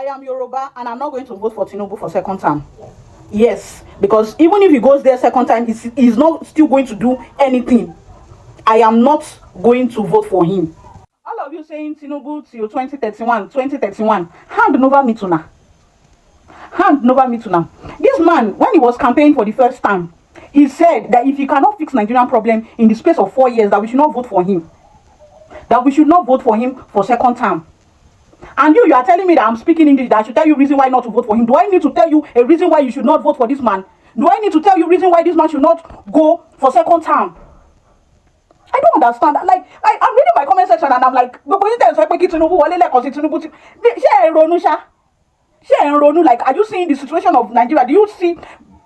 I am Yoruba and I'm not going to vote for Tinubu for second term. Yes, because even if he goes there second time, he's not still going to do anything. I am not going to vote for him. All of you saying Tinubu till 2031, hand over me to now. Hand over me to now. This man, when he was campaigning for the first time, he said that if he cannot fix Nigerian problem in the space of 4 years, that we should not vote for him. That we should not vote for him for second term. And you are telling me that I'm speaking English, that I should tell you reason why not to vote for him. Do I need to tell you a reason why you should not vote for this man? Do I need to tell you reason why this man should not go for second term? I don't understand. Like, I'm reading my comment section and I'm like, like, are you seeing the situation of Nigeria? Do you see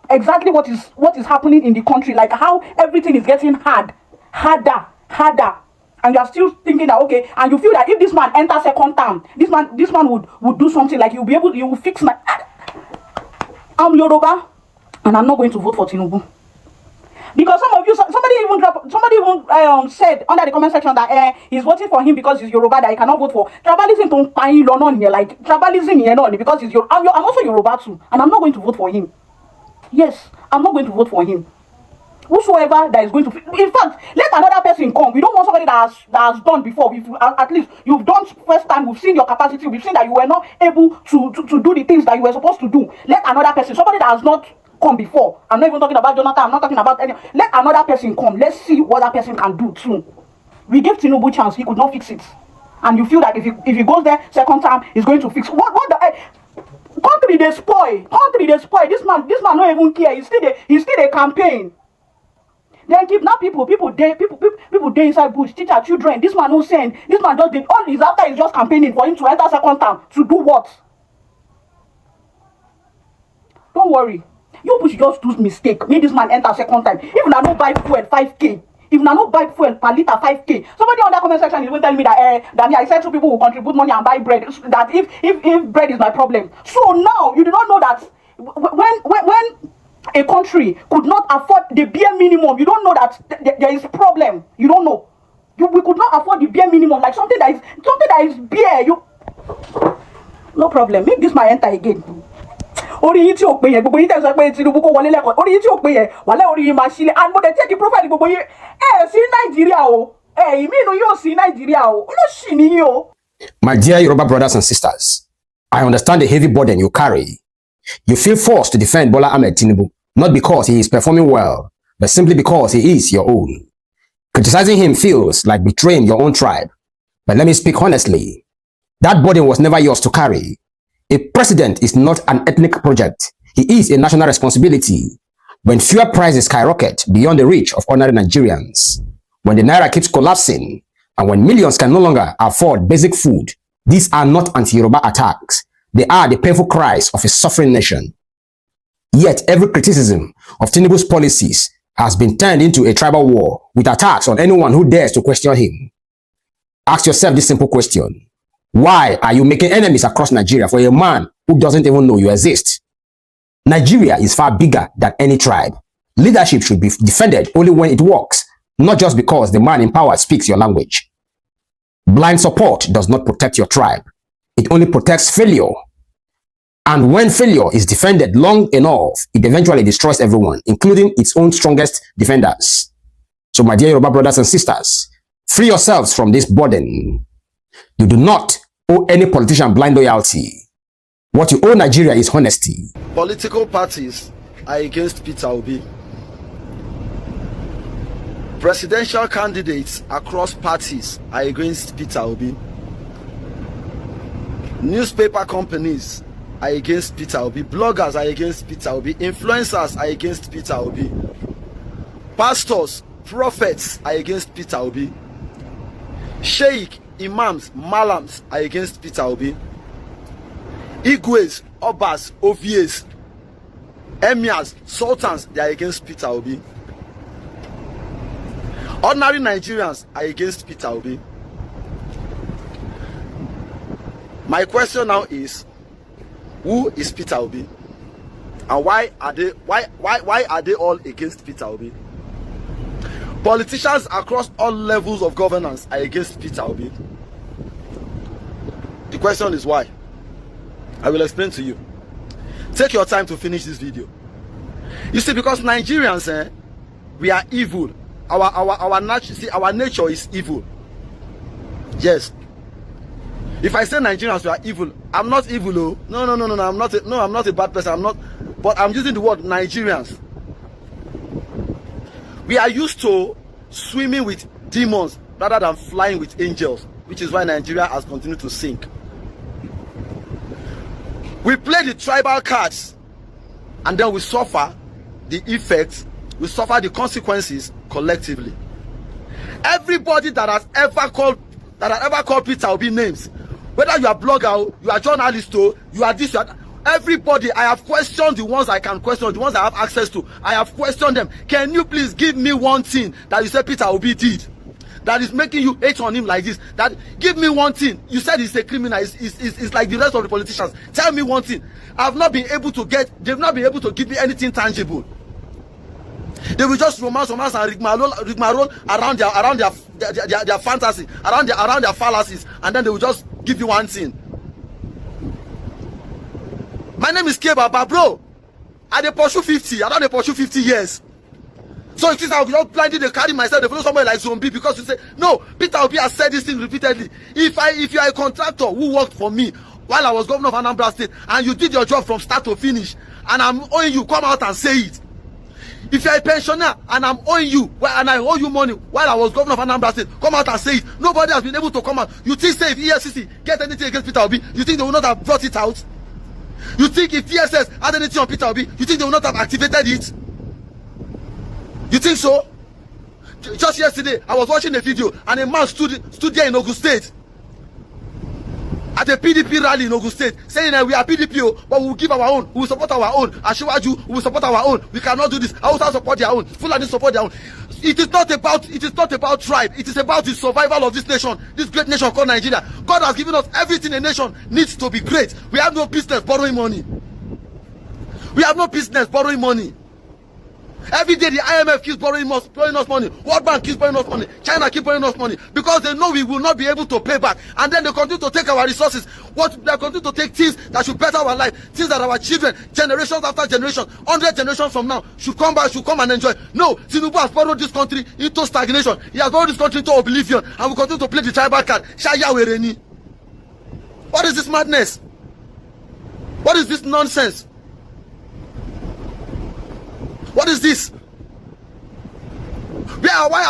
exactly what is happening in the country? Like how everything is getting harder. And you are still thinking that okay, and you feel that if this man enters second term, this man would do something, like you will fix my. I'm Yoruba, and I'm not going to vote for Tinubu. Because somebody even said under the comment section that he's voting for him because he's Yoruba, that he cannot vote for. Tribalism don't find here, like tribalism here, no, because he's Yoruba. I'm also Yoruba too, and I'm not going to vote for him. Yes, I'm not going to vote for him. Whosoever that is going to, in fact, let another person come. We don't want somebody that has done before. At least you've done first time. We've seen your capacity. We've seen that you were not able to do the things that you were supposed to do. Let another person, somebody that has not come before. I'm not even talking about Jonathan. I'm not talking about any. Let another person come. Let's see what that person can do too. We gave Tinubu chance. He could not fix it, and you feel that if he goes there second time, he's going to fix what the. Country they spoil. This man not even care. He's still a campaign. Then kidnap people dey inside bush, teacher, children. This man no send. This man just did all his after is just campaigning for him to enter second term. To do what? Don't worry. You push just do mistake. Make this man enter second time. If I no buy fuel 5k. If I no buy fuel per liter 5k. Somebody on that comment section is going to tell me that I said two people will contribute money and buy bread. That if bread is my problem. So now you do not know that when a country could not afford the bare minimum, you don't know that there is a problem. You don't know. We could not afford the bare minimum, like something that is bare. No problem. Make this man enter again. And take the profile. See Nigeria. My dear Yoruba brothers and sisters, I understand the heavy burden you carry. You feel forced to defend Bola Ahmed Tinubu, not because he is performing well, but simply because he is your own. Criticizing him feels like betraying your own tribe. But let me speak honestly. That burden was never yours to carry. A president is not an ethnic project. He is a national responsibility. When fuel prices skyrocket beyond the reach of ordinary Nigerians, when the naira keeps collapsing, and when millions can no longer afford basic food, these are not anti-Yoruba attacks. They are the painful cries of a suffering nation. Yet every criticism of Tinubu's policies has been turned into a tribal war with attacks on anyone who dares to question him. Ask yourself this simple question. Why are you making enemies across Nigeria for a man who doesn't even know you exist? Nigeria is far bigger than any tribe. Leadership should be defended only when it works, not just because the man in power speaks your language. Blind support does not protect your tribe. It only protects failure. And when failure is defended long enough, it eventually destroys everyone, including its own strongest defenders. So my dear Yoruba brothers and sisters, free yourselves from this burden. You do not owe any politician blind loyalty. What you owe Nigeria is honesty. Political parties are against Peter Obi. Presidential candidates across parties are against Peter Obi. Newspaper companies are against Peter Obi. Bloggers are against Peter Obi. Influencers are against Peter Obi. Pastors, prophets are against Peter Obi. Sheikh, imams, malams are against Peter Obi. Igwes, obas, ovies, emirs, sultans, they are against Peter Obi. Ordinary Nigerians are against Peter Obi. My question now is, who is Peter Obi? And why are they all against Peter Obi? Politicians across all levels of governance are against Peter Obi. The question is why? I will explain to you. Take your time to finish this video. You see, because Nigerians, we are evil. Our nature is evil. Yes. If I say Nigerians we are evil, I'm not evil. Oh. No. I'm not a bad person. I'm not. But I'm using the word Nigerians. We are used to swimming with demons rather than flying with angels, which is why Nigeria has continued to sink. We play the tribal cards, and then we suffer the effects. We suffer the consequences collectively. Everybody that has ever called Peter Obi names, whether you are blogger, you are journalist, you are this, you are everybody. I have questioned the ones I can question, the ones I have access to. I have questioned them. Can you please give me one thing that you said Peter Obi did that is making you hate on him like this? That give me one thing. You said he's a criminal. It's like the rest of the politicians. Tell me one thing. I've not been able to get. They've not been able to give me anything tangible. They will just romance and rigmarole around their fantasy, around their fallacies, and then they will just give you one thing. My name is Kebaba, bro. I dey pursue 50. I don't pursue 50 years. So it is I will just blindly carry myself. They follow somebody like zombie because you say no. Peter Obi has said this thing repeatedly. If you are a contractor who worked for me while I was governor of Anambra State and you did your job from start to finish, and I'm owing you, come out and say it. If you are a pensioner and I'm owing you, and I owe you money while I was governor of Anambra State, come out and say it. Nobody has been able to come out. You think say if EFCC get anything against Peter Obi, you think they will not have brought it out? You think if DSS had anything on Peter Obi, you think they will not have activated it? You think so? Just yesterday, I was watching a video and a man stood there in Ogun State at a PDP rally in Ogun State saying that we are PDP, but we will give our own, we will support our own. Ashiwaju, we will support our own. We cannot do this. Hausa support their own. Fulani support their own. It is not about tribe. It is about the survival of this nation, this great nation called Nigeria. God has given us everything a nation needs to be great. We have no business borrowing money. We have no business borrowing money. Every day the IMF keeps borrowing us money. World Bank keeps borrowing us money. China keeps borrowing us money because they know we will not be able to pay back. And then they continue to take our resources. They continue to take things that should better our life, things that our children, generations after generation, 100 generations from now, should come back, should come and enjoy. No, Tinubu has borrowed this country into stagnation. He has borrowed this country into oblivion, and we continue to play the tribal card. Shaya Wereni. What is this madness? What is this nonsense? What is this? Why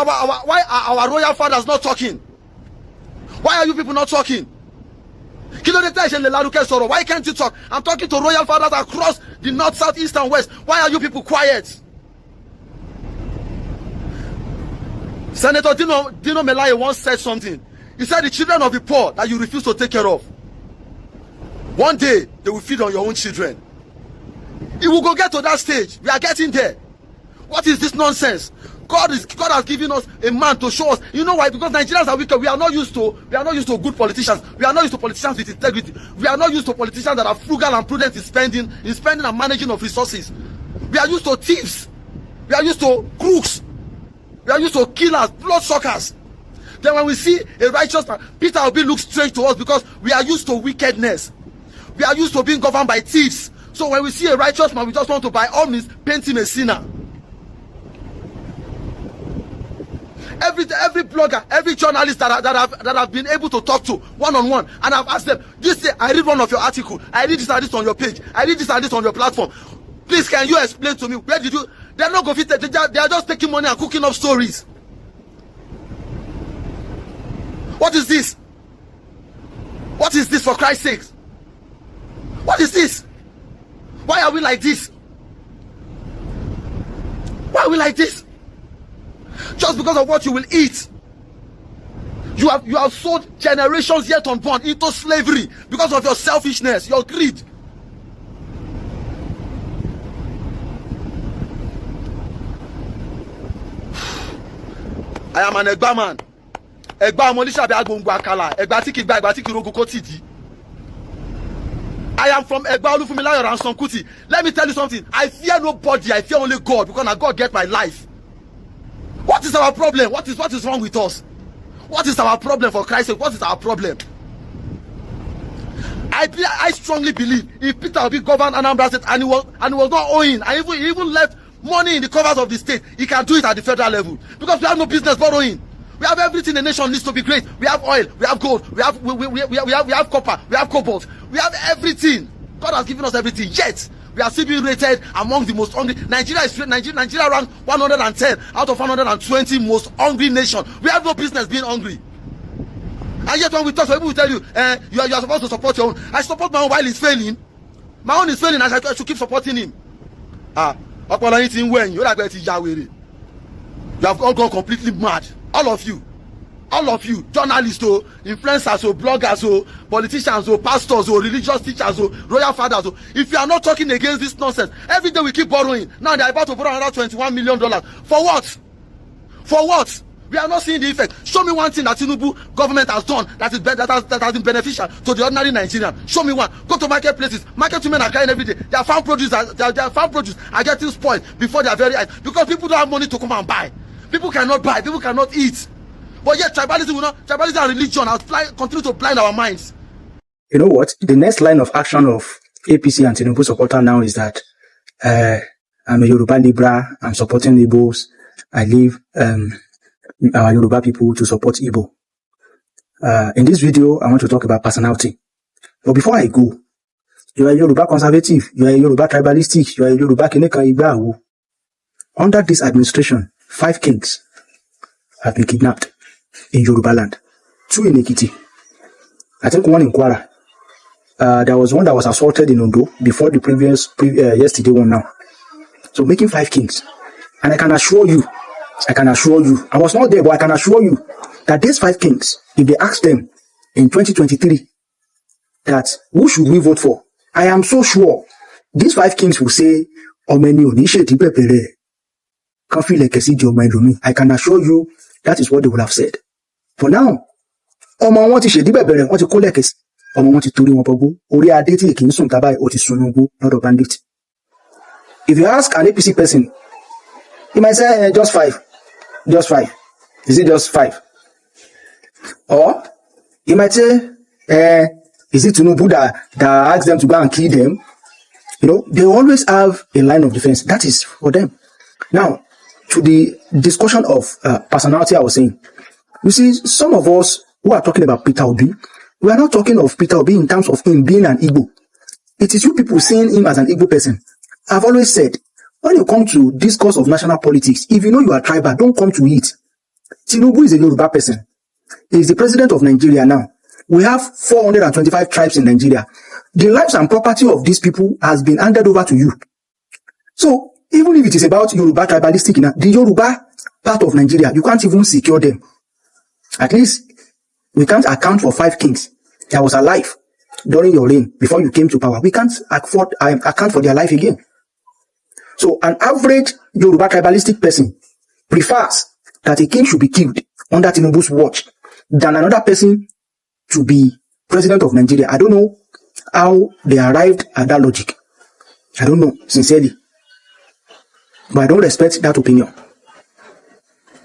are our royal fathers not talking? Why are you people not talking? Why can't you talk? I'm talking to royal fathers across the north, south, east, and west. Why are you people quiet? Senator Dino Melaye once said something. He said the children of the poor that you refuse to take care of, one day they will feed on your own children. It will go get to that stage. We are getting there. What is this nonsense? God has given us a man to show us. You know why? Because Nigerians are wicked. We are not used to good politicians. We are not used to politicians with integrity. We are not used to politicians that are frugal and prudent in spending and managing of resources. We are used to thieves. We are used to crooks. We are used to killers, bloodsuckers. Then when we see a righteous man, Peter Obi looks strange to us because we are used to wickedness. We are used to being governed by thieves. So when we see a righteous man, we just want to by all means paint him a sinner. Every blogger, every journalist that I've been able to talk to one-on-one, and I've asked them, this day I read one of your article, I read this and this on your page, I read this and this on your platform. Please, can you explain to me, where did you? They're not going to fit. They are just taking money and cooking up stories. What is this? What is this, for Christ's sake? What is this? Why are we like this? Why are we like this? Just because of what you will eat. You have sold generations yet unborn into slavery because of your selfishness, your greed. I am an Egba man. Egba Molisha be agbongo akala. Egba tiki gba, Egba tiki rogo kotidi. I am from Egba Olufunmilayo Ransom Kuti. Let me tell you something. I fear nobody. I fear only God, because now God get my life. What is our problem? What is wrong with us? What is our problem, for Christ's sake? What is our problem? I strongly believe if Peter Obi governed Anambra State and he was not owing, and he even left money in the covers of the state, he can do it at the federal level, because we have no business borrowing. We have everything the nation needs to be great. We have oil, we have gold, we have copper, we have cobalt, we have everything. God has given us everything. Yet we are still being rated among the most hungry. Nigeria ranked 110 out of 120 most hungry nation. We have no business being hungry. And yet when we talk, people will tell you, you are supposed to support your own. I support my own while he's failing. My own is failing, and I should keep supporting him. You have all gone completely mad. All of you, journalists, influencers, bloggers, politicians, pastors, religious teachers, royal fathers. If you are not talking against this nonsense, every day we keep borrowing. Now they are about to borrow another $21 million. For what? For what? We are not seeing the effect. Show me one thing that Tinubu government has done that has been beneficial to the ordinary Nigerian. Show me one. Go to marketplaces. Market women are crying every day. Their farm produce are getting spoiled before their very eyes, because people don't have money to come and buy. People cannot buy. People cannot eat. But yet tribalism and religion continue to blind our minds. You know what? The next line of action of APC and Tinubu supporter now is that I'm a Yoruba Libra. I'm supporting Igbos. I leave our Yoruba people to support Igbo. In this video, I want to talk about personality. But before I go, you are a Yoruba conservative, you are a Yoruba tribalistic, you are a Yoruba Kineka Igbawo. Under this administration, 5 kings have been kidnapped in Yoruba land. 2 in Ekiti. I think 1 in Kwara. There was one that was assaulted in Ondo before the previous yesterday one now. So making 5 kings. And I can assure you, I was not there, but I can assure you that these 5 kings, if they ask them in 2023 that who should we vote for, I am so sure these 5 kings will say, I can assure you that is what they would have said. For now, not a bandit. If you ask an APC person, he might say just 5. Just 5. Is it just 5? Or he might say, is it Tinubu that asks them to go and kill them? You know, they always have a line of defense. That is for them. Now, to the discussion of personality I was saying, you see, some of us who are talking about Peter Obi, we are not talking of Peter Obi in terms of him being an Igbo. It is you people seeing him as an Igbo person. I've always said, when you come to discourse of national politics, if you know you are tribal, don't come to it. Tinubu is a Yoruba person. He is the president of Nigeria now. We have 425 tribes in Nigeria. The lives and property of these people has been handed over to you. So, even if it is about Yoruba tribalistic, the Yoruba part of Nigeria, you can't even secure them. At least, we can't account for 5 kings that was alive during your reign before you came to power. We can't account for their life again. So an average Yoruba tribalistic person prefers that a king should be killed under Tinubu's watch than another person to be president of Nigeria. I don't know how they arrived at that logic. I don't know, sincerely. But I don't respect that opinion.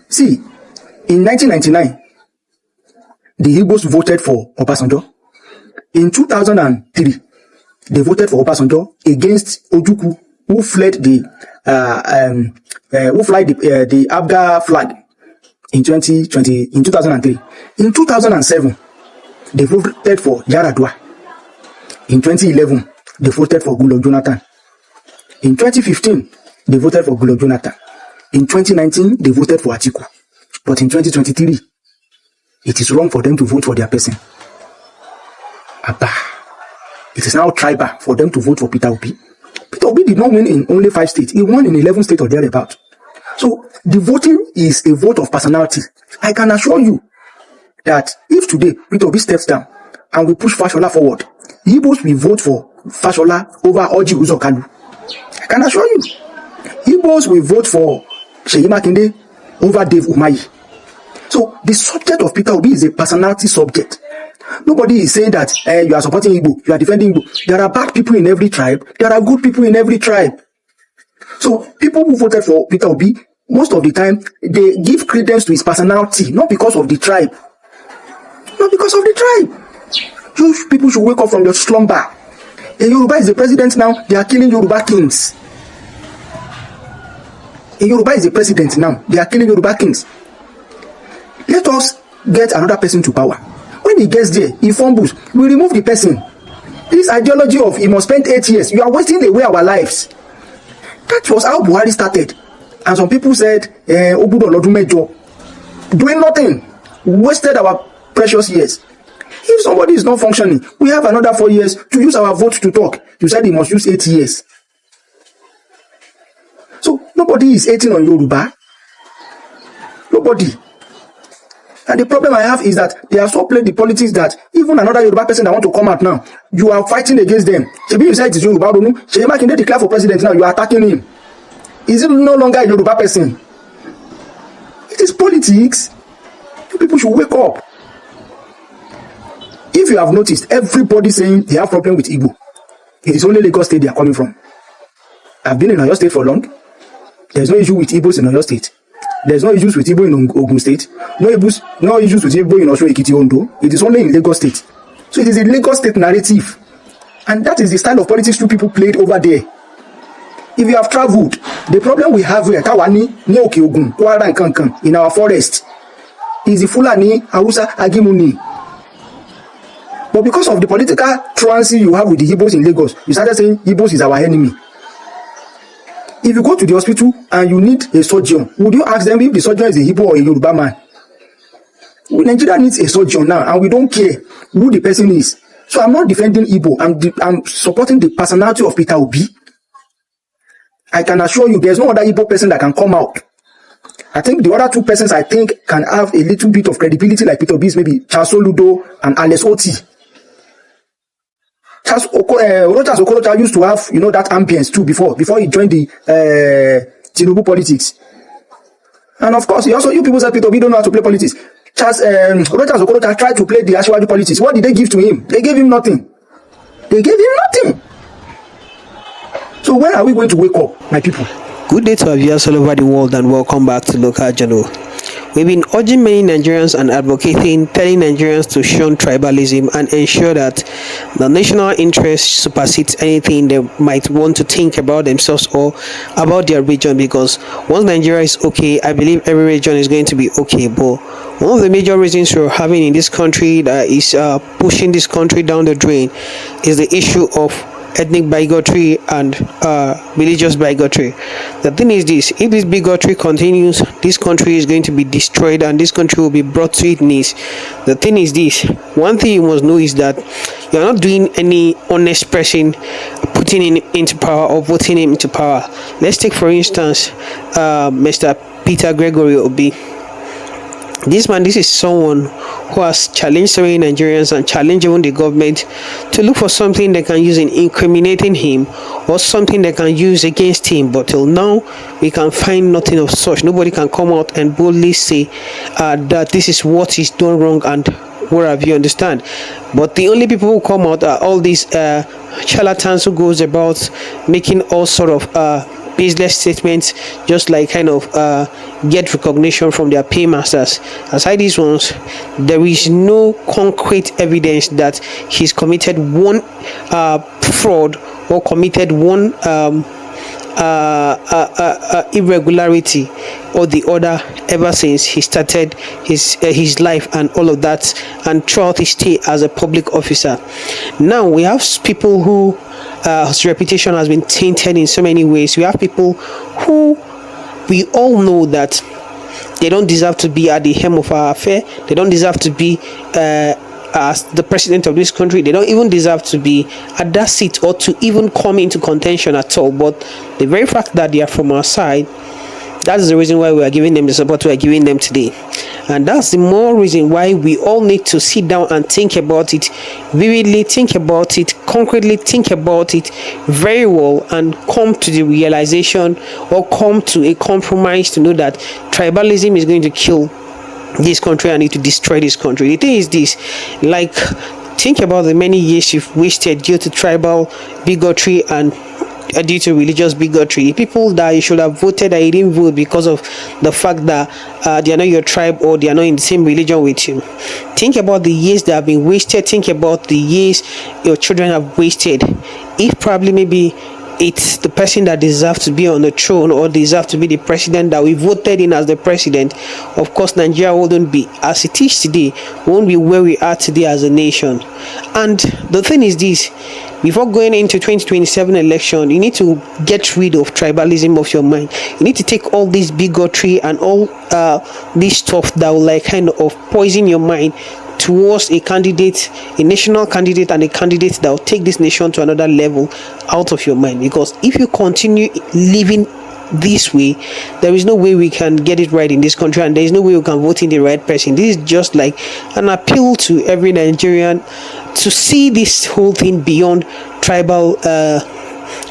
See, in 1999, the Igbos voted for Obasanjo. In 2003, they voted for Obasanjo against Ojukwu, who fled the Abga flag in 2003. In 2007, they voted for Yaradua. In 2011, they voted for Goodluck Jonathan. In 2015, they voted for Goodluck Jonathan. In 2019, they voted for Atiku. But in 2023, it is wrong for them to vote for their person. Abba. It is now tribal for them to vote for Peter Obi. Peter Obi did not win in only 5 states. He won in 11 states or thereabout. So the voting is a vote of personality. I can assure you that if today Peter Obi steps down and we push Fashola forward, Igbos will vote for Fashola over Orji Uzor-Kalu. I can assure you. Igbos will vote for Seyi Makinde over Dave Umahi. So the subject of Peter Obi is a personality subject. Nobody is saying that you are supporting Igbo, you are defending Igbo. There are bad people in every tribe. There are good people in every tribe. So people who voted for Peter Obi, most of the time, they give credence to his personality, not because of the tribe. Not because of the tribe. You people should wake up from your slumber. A Yoruba is the president now, they are killing Yoruba kings. A Yoruba is the president now, they are killing Yoruba kings. Let us get another person to power. When he gets there, he fumbles, we remove the person. This ideology of he must spend 8 years, you are wasting away our lives. That was how Buhari started. And some people said, Obudo Lodun Mejo, doing nothing, wasted our precious years. If somebody is not functioning, we have another 4 years to use our vote to talk. You said he must use 8 years. So nobody is hating on Yoruba. Nobody. And the problem I have is that they have so played the politics that even another Yoruba person that want to come out now, you are fighting against them. Shebi, you said it is Yoruba, Shebi Makinde declare for president now, you are attacking him. Is it no longer a Yoruba person? It is politics. You people should wake up. If you have noticed, everybody saying they have problem with Igbo. It is only Lagos State they are coming from. I've been in Oyo State for long. There's no issue with Igbos in Oyo State. There's no issues with Igbo in Ogun State. No issues with Igbo in Osun Ekiti Ondo. It is only in Lagos State. So it is a Lagos State narrative. And that is the style of politics you people played over there. If you have traveled, the problem we have here, Kawani, Nyoke Ogun, Kwara and Kankan, in our forest, is the Fulani, Hausa, Agimuni. But because of the political truancy you have with the Igbos in Lagos, you started saying Igbos is our enemy. If you go to the hospital and you need a surgeon, would you ask them if the surgeon is a Igbo or a Yoruba man? Nigeria needs a surgeon now, and we don't care who the person is. So I'm not defending Igbo. I'm supporting the personality of Peter Obi. I can assure you there's no other Igbo person that can come out. I think the other two persons I think can have a little bit of credibility like Peter Obi is maybe Charles Oludo and Alex Oti. Charles Okorocha used to have, that ambience too before he joined the Tinubu politics. And of course, you people said Peter Obi don't know how to play politics. Charles Okorocha tried to play the Asiwaju politics. What did they give to him? They gave him nothing. So when are we going to wake up, my people? Good day to our viewers all over the world and welcome back to Local Journal. We've been urging many Nigerians and advocating, telling Nigerians to shun tribalism and ensure that the national interest supersedes anything they might want to think about themselves or about their region, because once Nigeria is okay, I believe every region is going to be okay. But one of the major reasons we're having in this country that is pushing this country down the drain is the issue of ethnic bigotry and religious bigotry. The thing is this: if this bigotry continues, this country is going to be destroyed and this country will be brought to its knees. The thing is this: one thing you must know is that you're not doing any honest person putting him into power or voting him into power. Let's take for instance Mr. Peter Obi. This is someone who has challenged so many Nigerians and challenged even the government to look for something they can use in incriminating him or something they can use against him. But till now, we can find nothing of such. Nobody can come out and boldly say that this is what is done wrong and wherever, you understand. But the only people who come out are all these charlatans who goes about making all sort of business statements, just like kind of get recognition from their paymasters. Aside these ones, there is no concrete evidence that he's committed one fraud or committed one irregularity or the other ever since he started his life and all of that, and throughout his stay as a public officer. Now we have people who whose reputation has been tainted in so many ways. We have people who we all know that they don't deserve to be at the helm of our affair. They don't deserve to be as the president of this country. They don't even deserve to be at that seat or to even come into contention at all. But the very fact that they are from our side, that's the reason why we are giving them the support we are giving them today. And that's the more reason why we all need to sit down and think about it vividly, think about it concretely, think about it very well, and come to the realization or come to a compromise to know that tribalism is going to kill this country and need to destroy this country. The thing is this: think about the many years you've wasted due to tribal bigotry and due to religious bigotry. The people that you should have voted that you didn't vote because of the fact that they are not your tribe or they are not in the same religion with you. Think about the years that have been wasted. Think about the years your children have wasted. If probably maybe it's the person that deserves to be on the throne or deserves to be the president that we voted in as the president, of course Nigeria wouldn't be as it is today, won't be where we are today as a nation. And the thing is this, before going into 2027 election, you need to get rid of tribalism of your mind. You need to take all this bigotry and all this stuff that will like kind of poison your mind towards a candidate, a national candidate, and a candidate that will take this nation to another level out of your mind. Because if you continue living this way, there is no way we can get it right in this country, and there is no way we can vote in the right person. This is just like an appeal to every Nigerian to see this whole thing beyond tribal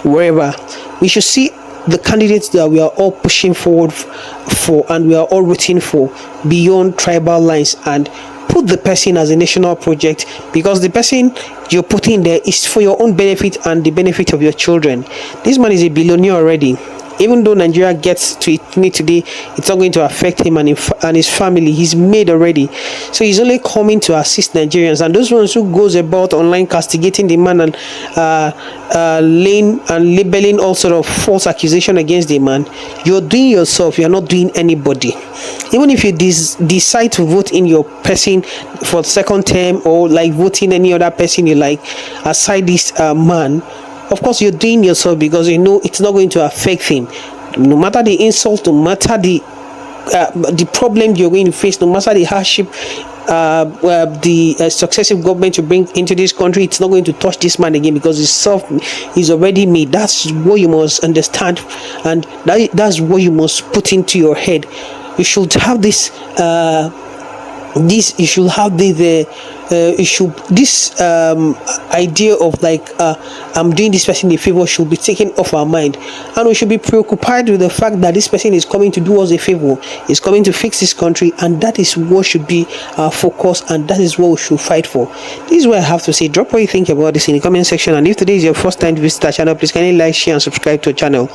wherever. We should see the candidates that we are all pushing forward for and we are all rooting for beyond tribal lines, and put the person as a national project, because the person you're putting there is for your own benefit and the benefit of your children. This man is a billionaire already. Even though Nigeria gets to it today, it's not going to affect him and his family. He's made already. So he's only coming to assist Nigerians. And those ones who goes about online castigating the man and laying and labeling all sort of false accusation against the man, you're doing yourself. You're not doing anybody. Even if you decide to vote in your person for the second term, or like voting any other person you like aside this man, of course you're doing yourself, because you know it's not going to affect him. No matter the insult, no matter the problem you're going to face, no matter the hardship the successive government to bring into this country, it's not going to touch this man again, because he's already made. That's what you must understand, and that's what you must put into your head. You should have this idea of like I'm doing this person a favor should be taken off our mind, and we should be preoccupied with the fact that this person is coming to do us a favor, is coming to fix this country, and that is what should be our focus, and that is what we should fight for. This is what I have to say. Drop what you think about this in the comment section, and if today is your first time to visit our channel, please kindly like, share and subscribe to our channel.